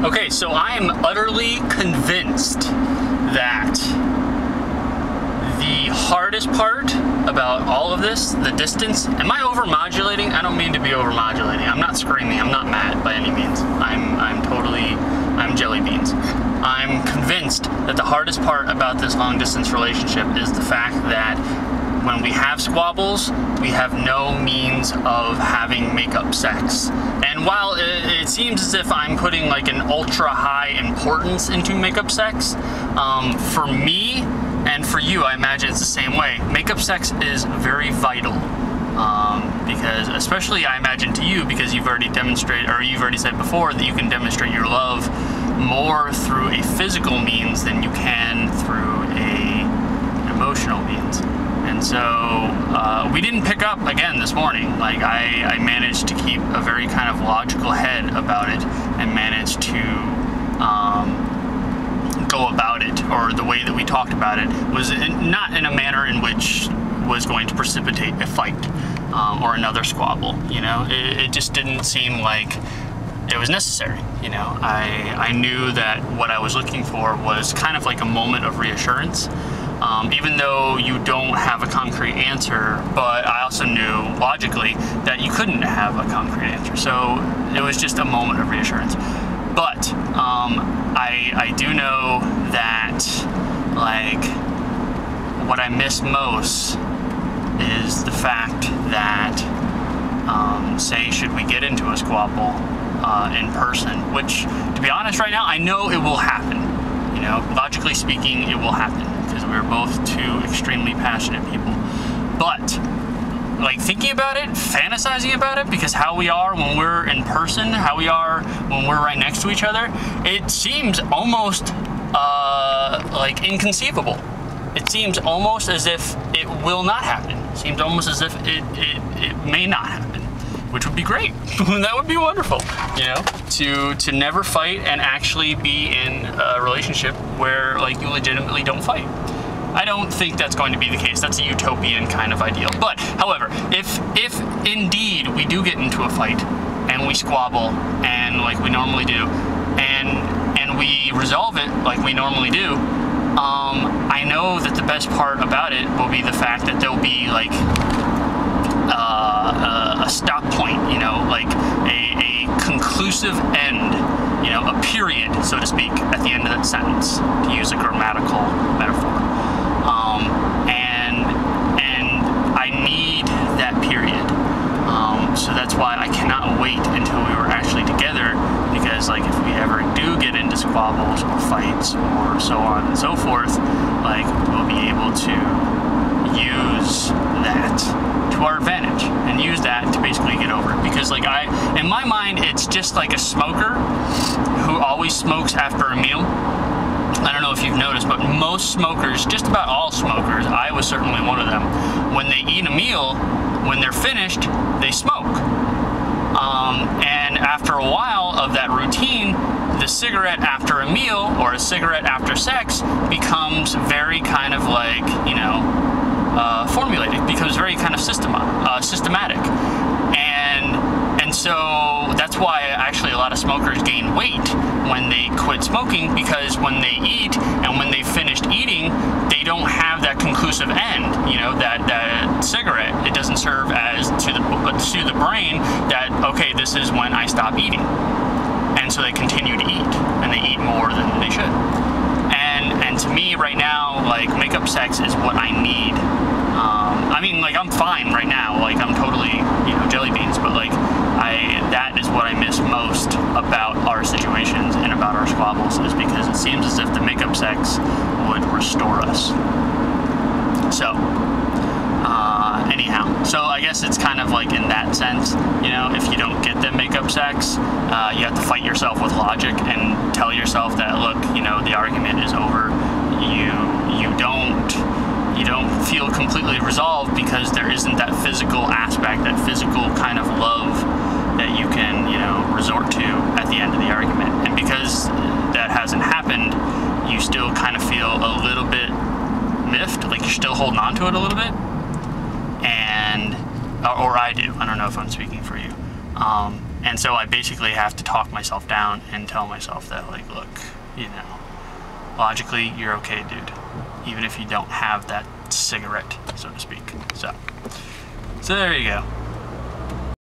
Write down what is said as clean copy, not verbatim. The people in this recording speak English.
Okay, so I am utterly convinced that the hardest part about all of this, the distance, am I over-modulating? I don't mean to be over-modulating. I'm not screaming, I'm not mad by any means. I'm jelly beans. I'm convinced that the hardest part about this long-distance relationship is the fact that when we have squabbles, we have no means of having make-up sex. And while it seems as if I'm putting like an ultra-high importance into make-up sex, for me and for you, I imagine it's the same way. Make-up sex is very vital. Because, especially I imagine to you, because you've already demonstrated, or you've already said before, that you can demonstrate your love more through a physical means than you can through an emotional means. And so we didn't pick up again this morning. Like I managed to keep a very kind of logical head about it and managed to go about it, or the way that we talked about it was not in a manner in which was going to precipitate a fight or another squabble. You know, it just didn't seem like it was necessary. You know, I knew that what I was looking for was kind of like a moment of reassurance. Even though you don't have a concrete answer, but I also knew logically that you couldn't have a concrete answer. So it was just a moment of reassurance. But I do know that, like, what I miss most is the fact that, say, should we get into a squabble in person, which, to be honest right now, I know it will happen. You know, logically speaking, it will happen, because we're both two extremely passionate people. But, like, thinking about it, fantasizing about it, because how we are when we're in person, how we are when we're right next to each other, it seems almost, like, inconceivable. It seems almost as if it will not happen. It seems almost as if it may not happen, which would be great. That would be wonderful, you know, to never fight and actually be in a relationship where, like, you legitimately don't fight. I don't think that's going to be the case. That's a utopian kind of ideal. But, however, if indeed we do get into a fight and we squabble and like we normally do, and we resolve it like we normally do, I know that the best part about it will be the fact that there'll be like a stop point, you know, like a conclusive end, you know, a period, so to speak, at the end of that sentence, to use a grammatical metaphor. And I need that period. So that's why I cannot wait until we were actually together, because like if we ever do get into squabbles or fights or so on and so forth, like we'll be able to use that to our advantage and use that to basically get over it. Because like in my mind, it's just like a smoker who always smokes after a meal. I don't know if you've noticed, but most smokers, just about all smokers, I was certainly one of them, when they eat a meal, when they're finished, they smoke. And after a while of that routine, the cigarette after a meal or a cigarette after sex becomes very kind of like, you know, formulated, becomes very kind of systematic. And so that's why actually a lot of smokers gain weight when they quit smoking, because when they eat and when they've finished eating, they don't have that conclusive end, you know, that cigarette. It doesn't serve as to the brain that, okay, this is when I stop eating. And so they continue to eat, and they eat more than they should. And to me right now, like, make-up sex is what I need. I mean, like, I'm fine right now, like, I'm totally, you know, jelly beans, but like, that is what I miss most about our situations and about our squabbles, is because it seems as if the make-up sex would restore us. So, anyhow, so I guess it's kind of like in that sense, you know, if you don't get the make-up sex, you have to fight yourself with logic and tell yourself that, look, you know, the argument is over. You don't feel completely resolved because there isn't that physical aspect, that physical kind of love that you can, you know, resort to at the end of the argument. And because that hasn't happened, you still kind of feel a little bit miffed, like you're still holding on to it a little bit. And, or I do, I don't know if I'm speaking for you. And so I basically have to talk myself down and tell myself that, like, look, you know, logically, you're okay, dude. Even if you don't have that cigarette, so to speak. So there you go.